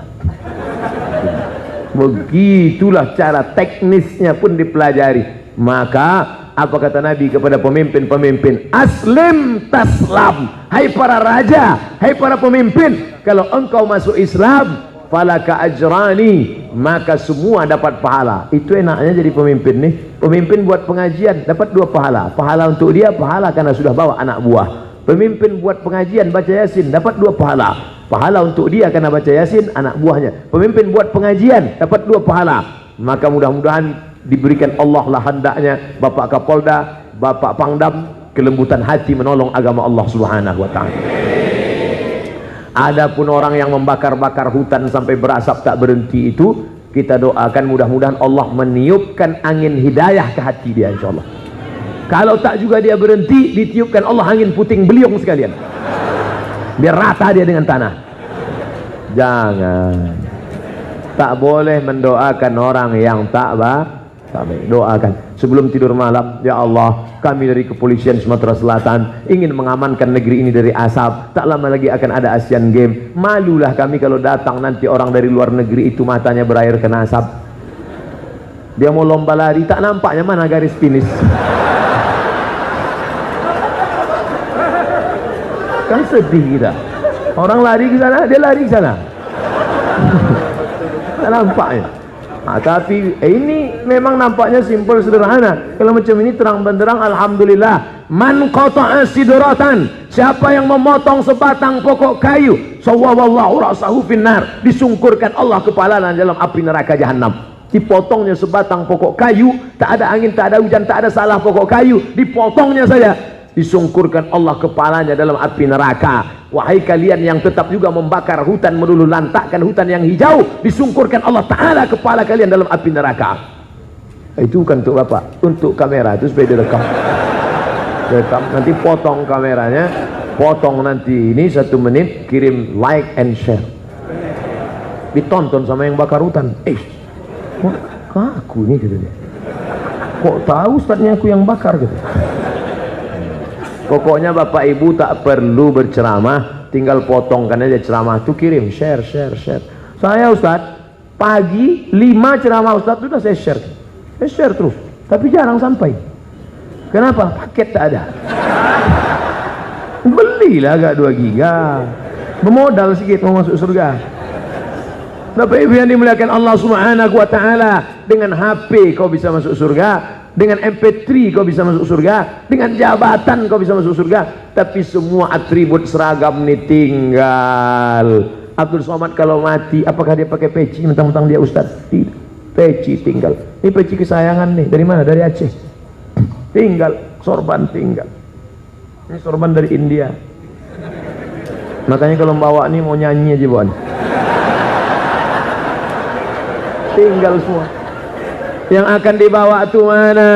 Begitulah cara teknisnya pun dipelajari. Maka apa kata Nabi kepada pemimpin-pemimpin? Aslim taslam. Hai para raja, hai para pemimpin, kalau engkau masuk Islam, falaka ajrani, maka semua dapat pahala. Itu enaknya jadi pemimpin nih. Pemimpin buat pengajian dapat 2 pahala. Pahala untuk dia, pahala karena sudah bawa anak buah. Pemimpin buat pengajian baca Yasin dapat 2 pahala. Pahala untuk dia karena baca Yasin, anak buahnya. Pemimpin buat pengajian dapat 2 pahala. Maka mudah-mudahan diberikan Allah lah hendaknya Bapak Kapolda, Bapak Pangdam kelembutan hati menolong agama Allah Subhanahu wa taala. Adapun orang yang membakar-bakar hutan sampai berasap tak berhenti itu, kita doakan mudah-mudahan Allah meniupkan angin hidayah ke hati dia insyaallah. Kalau tak juga dia berhenti, ditiupkan Allah angin puting beliung sekalian, biar rata dia dengan tanah. Jangan, tak boleh mendoakan orang yang tak baik. Doakan sebelum tidur malam, ya Allah, kami dari kepolisian Sumatera Selatan ingin mengamankan negeri ini dari asap. Tak lama lagi akan ada Asian Games. Malulah kami kalau datang nanti orang dari luar negeri itu matanya berair kena asap. Dia mau lomba lari, tak nampaknya mana garis finish. Kan sedih kita. Orang lari ke sana, dia lari ke sana. Tak nampaknya. Tapi ini memang nampaknya simpel sederhana. Kalau macam ini terang benderang, alhamdulillah. Man qata'a sidratan, siapa yang memotong sebatang pokok kayu, sawwallahu ra'sahu finnar, disungkurkan Allah kepalanya dalam api neraka jahanam. Dipotongnya sebatang pokok kayu, tak ada angin, tak ada hujan, tak ada salah pokok kayu, dipotongnya saja, disungkurkan Allah kepalanya dalam api neraka. Wahai kalian yang tetap juga membakar hutan, melulu lantakkan hutan yang hijau, disungkurkan Allah Ta'ala kepala kalian dalam api neraka. Itu bukan untuk Bapak, untuk kamera itu supaya direkam. Nanti potong kameranya, potong nanti ini 1 menit, kirim like and share, ditonton sama yang bakar hutan. Kok aku ini gitu dia, kok tahu Ustadznya aku yang bakar gitu. Pokoknya Bapak Ibu tak perlu berceramah, tinggal potongkan aja ceramah itu, kirim, share. Saya Ustadz, pagi 5 ceramah Ustadz sudah saya share terus, tapi jarang sampai. Kenapa? Paket tak ada. Belilah agak 2 giga, bermodal sedikit mau masuk surga. Bapak Ibu yang dimuliakan Allah Subhanahu wa taala, dengan HP kau bisa masuk surga, dengan MP3 kau bisa masuk surga, dengan jabatan kau bisa masuk surga. Tapi semua atribut seragam ini tinggal. Abdul Somad kalau mati, apakah dia pakai peci mentang-mentang dia ustaz? Tidak, peci tinggal. Ini peci kesayangan nih, dari mana? Dari Aceh. Tinggal, sorban tinggal. Ini sorban dari India. Makanya kalau bawa nih mau nyanyi aja buan. Tinggal semua. Yang akan dibawa tuh mana?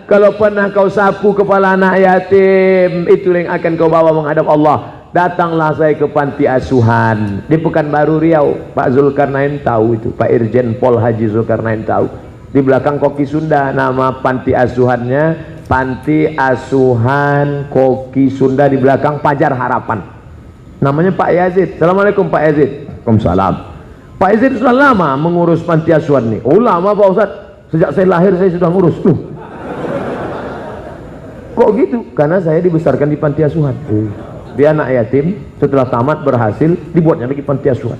Kalau pernah kau sapu kepala anak yatim, itu yang akan kau bawa menghadap Allah. Datanglah saya ke panti asuhan di Pekanbaru Riau. Pak Zulkarnain tahu itu, Pak Irjen Pol Haji Zulkarnain tahu. Di belakang Koki Sunda, nama panti asuhannya Panti Asuhan Koki Sunda, di belakang Pajar Harapan. Namanya Pak Yazid. Assalamualaikum Pak Yazid. Waalaikumsalam. Pak Yazid sudah lama mengurus panti asuhan nih. Oh lama Pak Ustadz, sejak saya lahir saya sudah ngurus tuh. Kok gitu? Karena saya dibesarkan di panti asuhan. Dia anak yatim, setelah tamat berhasil dibuatnya lagi panti asuhan.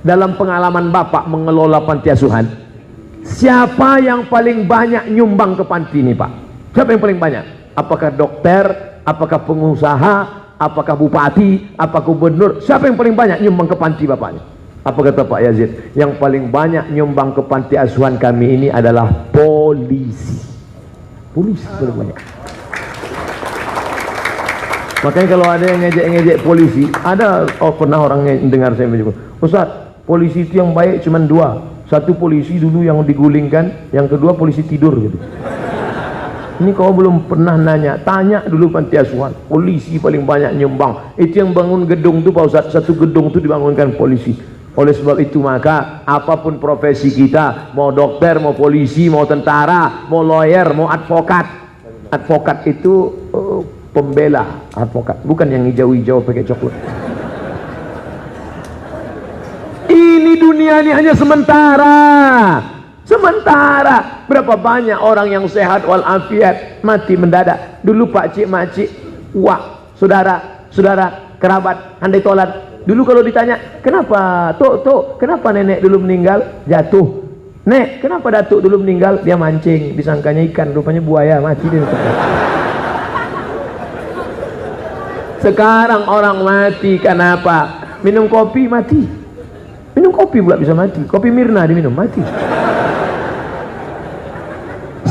Dalam pengalaman Bapak mengelola panti asuhan, siapa yang paling banyak nyumbang ke panti ini Pak? Siapa yang paling banyak? Apakah dokter, apakah pengusaha, apakah bupati, apakah gubernur? Siapa yang paling banyak nyumbang ke panti Bapaknya? Apa kata Pak Yazid? Yang paling banyak nyumbang ke panti asuhan kami ini adalah polisi. Polisi paling banyak. Makanya kalau ada yang ngejek-ngejek polisi, ada pernah orang dengar saya menyebut, Ustaz, polisi itu yang baik cuma dua. Satu polisi dulu yang digulingkan, yang kedua polisi tidur gitu. Ini kau belum pernah nanya, tanya dulu panti asuhan. Polisi paling banyak nyumbang. Itu yang bangun gedung tuh Pak Ustaz, satu gedung itu dibangunkan polisi. Oleh sebab itu maka apapun profesi kita, mau dokter, mau polisi, mau tentara, mau lawyer, mau advokat. Advokat itu pembela, advokat, bukan yang hijau-hijau pakai coklat. Ini dunia ini hanya sementara. Sementara. Berapa banyak orang yang sehat walafiat mati mendadak. Dulu pak cik makcik, wah, saudara, kerabat, handai tolat. Dulu kalau ditanya, kenapa tok, kenapa nenek dulu meninggal? Jatuh. Nek, kenapa datuk dulu meninggal? Dia mancing, disangkanya ikan, rupanya buaya, mati dia. Sekarang orang mati kenapa? Minum kopi mati. Minum kopi pula bisa mati. Kopi Mirna diminum mati.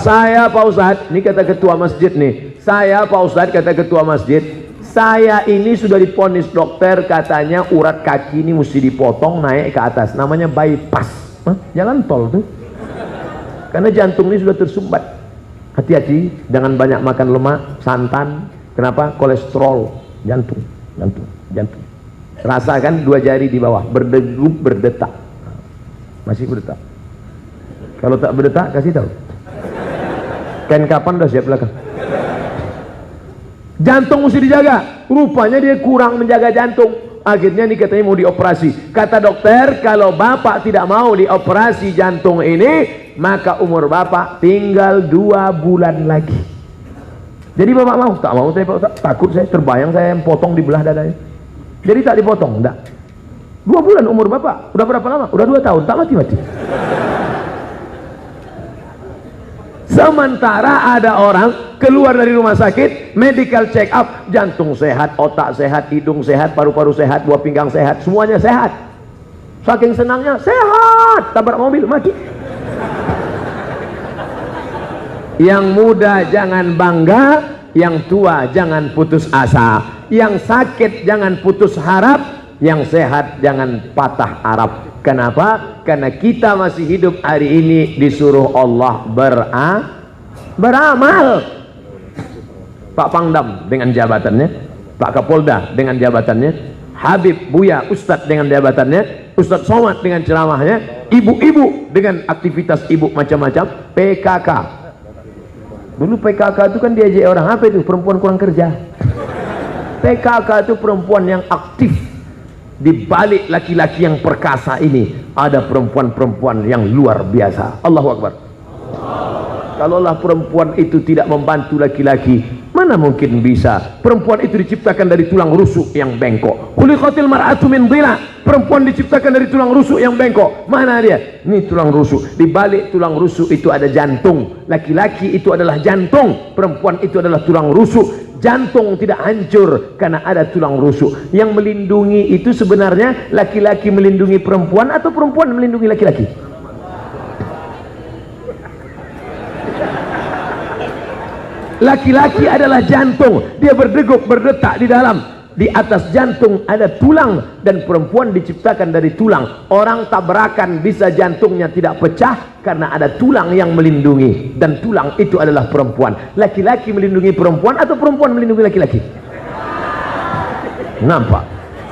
Saya Pak Ustadz, ini kata ketua masjid nih. Saya Pak Ustadz kata ketua masjid, saya ini sudah diponis dokter katanya urat kaki ini mesti dipotong naik ke atas. Namanya bypass. Jalan tol tuh. Karena jantung ini sudah tersumbat. Hati-hati, jangan banyak makan lemak, santan. Kenapa? Kolesterol. Jantung. Rasakan dua jari di bawah berdegup, berdetak. Masih berdetak. Kalau tak berdetak kasih tahu. Kain kapan udah siap belakang. Jantung mesti dijaga. Rupanya dia kurang menjaga jantung. Akhirnya nih katanya mau dioperasi. Kata dokter, kalau bapak tidak mau dioperasi jantung ini, maka umur bapak tinggal 2 bulan lagi. Jadi bapak mau? Tak mau saya Pak Ustaz. Takut saya, terbayang saya yang potong di belah dadanya. Jadi tak dipotong? Enggak. 2 bulan umur bapak. Udah berapa lama? Udah 2 tahun. Tak mati-mati. Sementara ada orang keluar dari rumah sakit, medical check up, jantung sehat, otak sehat, hidung sehat, paru-paru sehat, buah pinggang sehat, semuanya sehat. Saking senangnya, sehat, tabrak mobil, mati. Yang muda jangan bangga, yang tua jangan putus asa, yang sakit jangan putus harap, yang sehat jangan patah harap. Kenapa? Karena kita masih hidup hari ini disuruh Allah beramal. Pak Pangdam dengan jabatannya, Pak Kapolda dengan jabatannya, Habib Buya Ustadz dengan jabatannya, Ustadz Somad dengan ceramahnya, ibu-ibu dengan aktivitas ibu macam-macam, PKK. Dulu PKK itu kan diajak orang apa itu? Perempuan kurang kerja. PKK itu perempuan yang aktif. Di balik laki-laki yang perkasa ini ada perempuan-perempuan yang luar biasa. Allahu Akbar. Kalaulah perempuan itu tidak membantu laki-laki, mana Mana mungkin bisa perempuan itu diciptakan dari tulang rusuk yang bengkok. Khuliqatil mar'atu min dhila. Perempuan diciptakan dari tulang rusuk yang bengkok. Mana dia? Ini tulang rusuk. Di balik tulang rusuk itu ada jantung. Laki-laki itu adalah jantung, perempuan itu adalah tulang rusuk. Jantung tidak hancur karena ada tulang rusuk. Yang melindungi itu sebenarnya laki-laki melindungi perempuan atau perempuan melindungi laki-laki? Laki-laki adalah jantung, dia berdegup, berdetak di dalam. Di atas jantung ada tulang, dan perempuan diciptakan dari tulang. Orang tabrakan bisa jantungnya tidak pecah karena ada tulang yang melindungi, dan tulang itu adalah perempuan. Laki-laki melindungi perempuan atau perempuan melindungi laki-laki? Nampak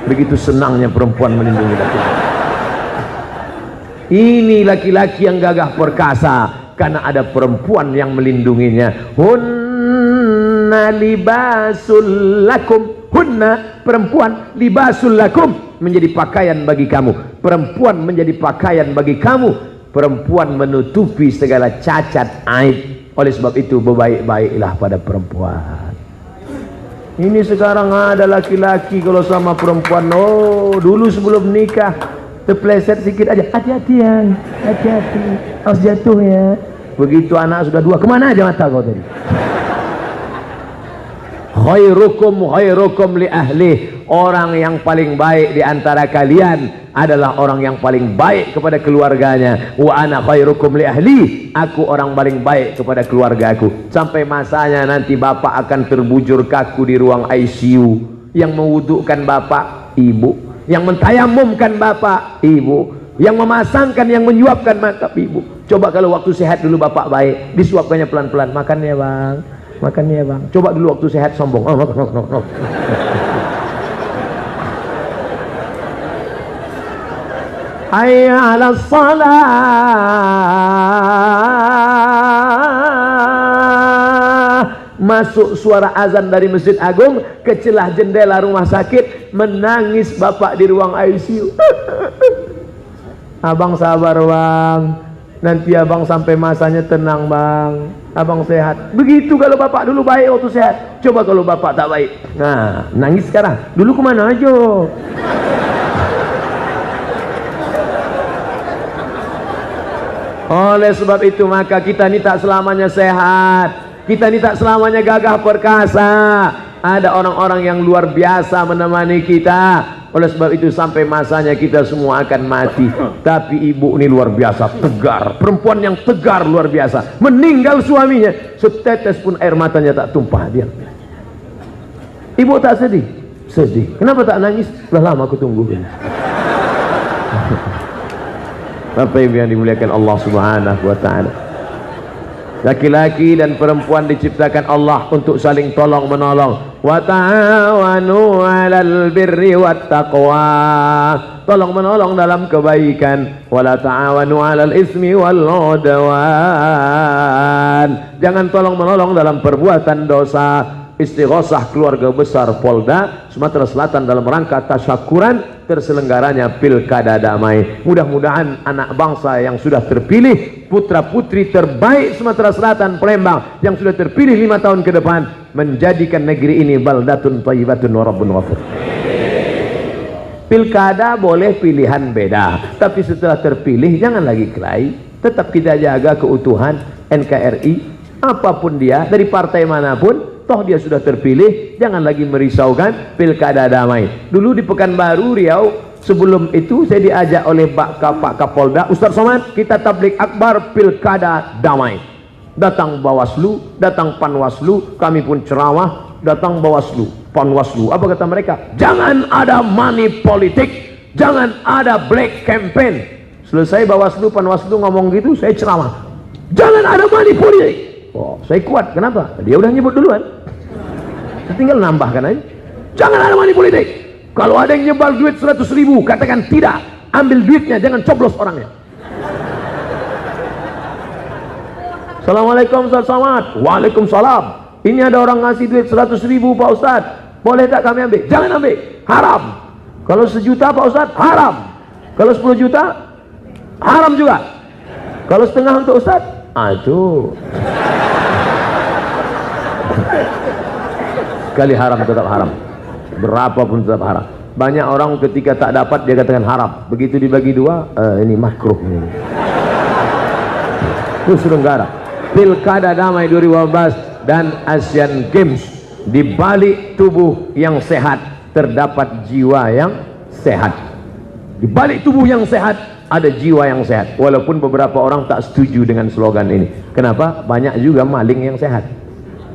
begitu senangnya perempuan melindungi laki-laki. Ini laki-laki yang gagah perkasa karena ada perempuan yang melindunginya. Hunna libasul lakum. Hunna, perempuan, libasul lakum, menjadi pakaian bagi kamu. Perempuan menjadi pakaian bagi kamu. Perempuan menutupi segala cacat aib. Oleh sebab itu berbaik-baiklah pada perempuan. Ini sekarang ada laki-laki kalau sama perempuan, oh dulu sebelum nikah terpleset sedikit aja, hati-hati ya, hati-hati, harus jatuh ya. Begitu anak sudah 2, kemana aja mata kau tadi? Khairukum li ahli. Orang yang paling baik di antara kalian adalah orang yang paling baik kepada keluarganya. Wa ana khairukum li ahli. Aku orang paling baik kepada keluargaku. Sampai masanya nanti bapak akan terbujur kaku di ruang ICU. Yang mewudukkan bapak, ibu. Yang mentayamumkan bapak, ibu. Yang memasangkan, yang menyuapkan mata, ibu. Coba kalau waktu sehat dulu bapak baik, disuapkannya pelan-pelan. Makan ya bang, makan ya bang. Coba dulu waktu sehat sombong. Oh, makan. Hayya 'alas shalah. Masuk suara azan dari Masjid Agung ke celah jendela rumah sakit, menangis bapak di ruang ICU. Abang sabar bang, nanti abang sampai masanya tenang bang, abang sehat. Begitu kalau bapak dulu baik waktu sehat. Coba kalau bapak tak baik, nah nangis sekarang. Dulu kemana aja? Oleh sebab itu maka kita ini tak selamanya sehat, kita ini tak selamanya gagah perkasa. Ada orang-orang yang luar biasa menemani kita. Oleh sebab itu sampai masanya kita semua akan mati. Tapi ibu ini luar biasa, tegar. Perempuan yang tegar luar biasa. Meninggal suaminya, setetes pun air matanya tak tumpah dia. Ibu tak sedih? Sedih. Kenapa tak nangis? Telah lama aku tunggu. Bapak Ibu yang dimuliakan Allah Subhanahu wa ta'ala. Laki-laki dan perempuan diciptakan Allah untuk saling tolong menolong. Wa ta'awanu 'alal birri wat taqwa. Tolong menolong dalam kebaikan. Wa la ta'awanu 'alal ismi wal 'udwan. Jangan tolong menolong dalam perbuatan dosa. Istighosah keluarga besar Polda Sumatera Selatan dalam rangka tasyakuran terselenggaranya pilkada damai. Mudah-mudahan anak bangsa yang sudah terpilih, putra putri terbaik Sumatera Selatan Palembang yang sudah terpilih 5 tahun ke depan, menjadikan negeri ini baldatun thayyibatun wa rabbun ghafur. Pilkada boleh pilihan beda, tapi setelah terpilih jangan lagi kelahi. Tetap kita jaga keutuhan NKRI, apapun dia, dari partai manapun. Toh dia sudah terpilih, jangan lagi merisaukan pilkada damai. Dulu di Pekanbaru Riau, sebelum itu saya diajak oleh Pak Kapolda, Ustaz Somad, kita tablik akbar pilkada damai. Datang Bawaslu, datang Panwaslu, kami pun ceramah, datang Bawaslu, Panwaslu. Apa kata mereka? Jangan ada money politik, jangan ada black campaign. Selesai Bawaslu, Panwaslu ngomong gitu, saya ceramah. Jangan ada money politik. Oh, saya kuat. Kenapa? Dia udah nyebut duluan. Tinggal nambahkan aja. Jangan ada money politik. Kalau ada yang nyebal duit 100.000, katakan tidak. Ambil duitnya, jangan coblos orangnya. Assalamualaikum Ustaz Somad. Waalaikumsalam. Ini ada orang ngasih duit 100.000 Pak Ustaz. Boleh tak kami ambil? Jangan ambil. Haram. Kalau 1 juta Pak Ustaz, haram. Kalau 10 juta, haram juga. Kalau setengah untuk Ustaz, aduh. sekali haram tetap haram, berapapun tetap haram. Banyak orang ketika tak dapat dia katakan haram, begitu dibagi dua, ini makruh ini. Selenggara Pilkada Damai 2015 dan Asian Games, di balik tubuh yang sehat terdapat jiwa yang sehat. Di balik tubuh yang sehat ada jiwa yang sehat. Walaupun beberapa orang tak setuju dengan slogan ini. Kenapa? Banyak juga maling yang sehat,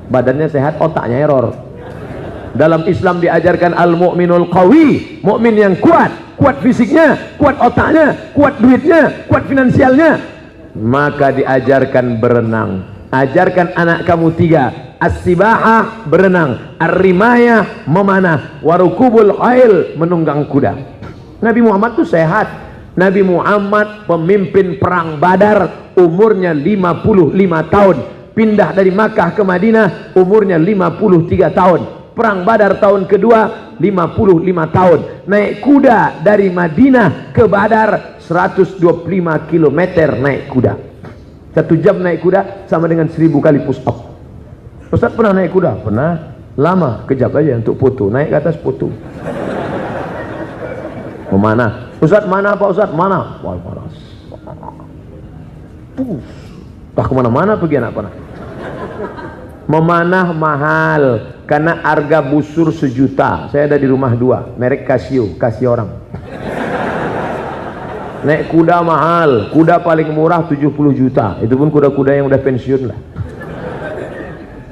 badannya sehat, otaknya error. Dalam Islam diajarkan al-mu'minul qawi, mukmin yang kuat, kuat fisiknya, kuat otaknya, kuat duitnya, kuat finansialnya. Maka diajarkan berenang. Ajarkan anak kamu 3, as-sibahah berenang, ar-rimayah memanah, warukubul khail menunggang kuda. Nabi Muhammad itu sehat. Nabi Muhammad pemimpin perang Badar, umurnya 55 tahun. Pindah dari Makkah ke Madinah, umurnya 53 tahun. Perang Badar tahun kedua, 55 tahun. Naik kuda dari Madinah ke Badar 125 km naik kuda. 1 jam naik kuda sama dengan 1000 kali push up. Ustaz pernah naik kuda? Pernah. Lama, kejap aja untuk foto. Naik ke atas foto. Memanah. Ustaz mana Pak Ustaz? Mana? Wah, panas. Tak kemana-mana pergi anak panah. Memanah mahal karena harga busur 1 juta. Saya ada di rumah 2, merek Casio, kasih orang. Naik kuda mahal, kuda paling murah 70 juta. Itu pun kuda-kuda yang udah pensiun lah.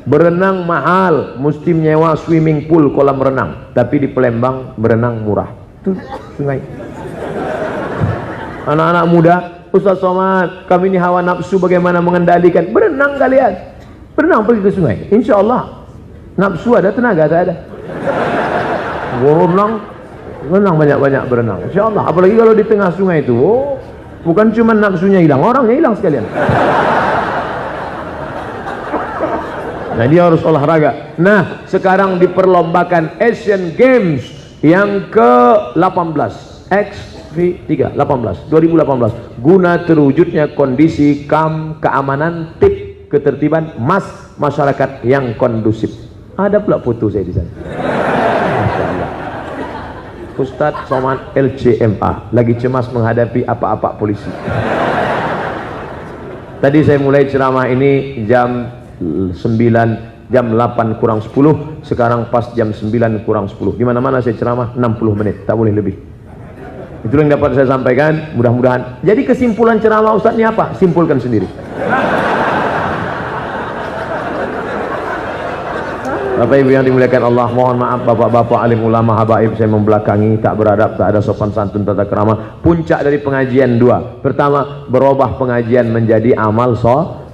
Berenang mahal, mesti menyewa swimming pool, kolam renang. Tapi di Palembang berenang murah. Itu sungai. Anak-anak muda, Ustaz Somad, kami ini hawa nafsu bagaimana mengendalikan? Berenang kalian. Berenang pergi ke sungai. Insya Allah nafsu ada, tenaga tak ada. Renang banyak-banyak berenang. Insya Allah. Apalagi kalau di tengah sungai itu, bukan cuma nafsunya hilang, orangnya hilang sekalian. Nah, dia harus olahraga. Nah, sekarang diperlombakan Asian Games yang ke-18, XV3 18 2018, guna terwujudnya kondisi keamanan, ketertiban, masyarakat yang kondusif. Ada pula foto saya di sana. Ustadz Somad LCMA lagi cemas menghadapi apa-apa polisi. Tadi saya mulai ceramah ini jam 9, jam 8 kurang 10, sekarang pas jam 9 kurang 10. Di mana-mana saya ceramah 60 menit, tak boleh lebih. Itu yang dapat saya sampaikan, mudah-mudahan. Jadi kesimpulan ceramah Ustadz ini apa? Simpulkan sendiri. Bapak Ibu yang dimuliakan Allah, mohon maaf bapak-bapak alim ulama habaib, saya membelakangi, tak beradab, tak ada sopan santun tata krama. Puncak dari pengajian 2. Pertama, berubah pengajian menjadi amal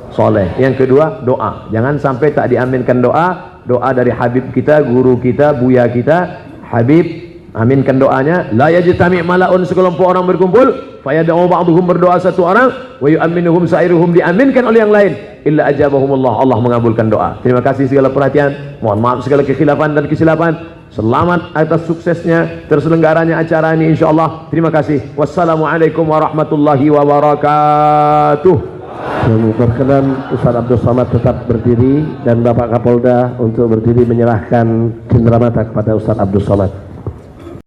soleh. Yang kedua, doa. Jangan sampai tak diaminkan doa. Doa dari Habib kita, guru kita, buya kita, Habib, aminkan doanya. La yajtami' mala'un, sekelompok orang berkumpul, fayad'u ba'duhum, berdoa satu orang, wa yu'minuhum sa'iruhum, diaminkan oleh yang lain, illa ajabahumullah, Allah mengabulkan doa. Terima kasih segala perhatian, mohon maaf segala kekhilafan dan kesilapan. Selamat atas suksesnya terselenggaranya acara ini insyaallah. Terima kasih. Wassalamualaikum warahmatullahi wabarakatuh. Berkenan Ustaz Abdul Somad tetap berdiri dan Bapak Kapolda untuk berdiri menyerahkan cenderamata kepada Ustaz Abdul Somad.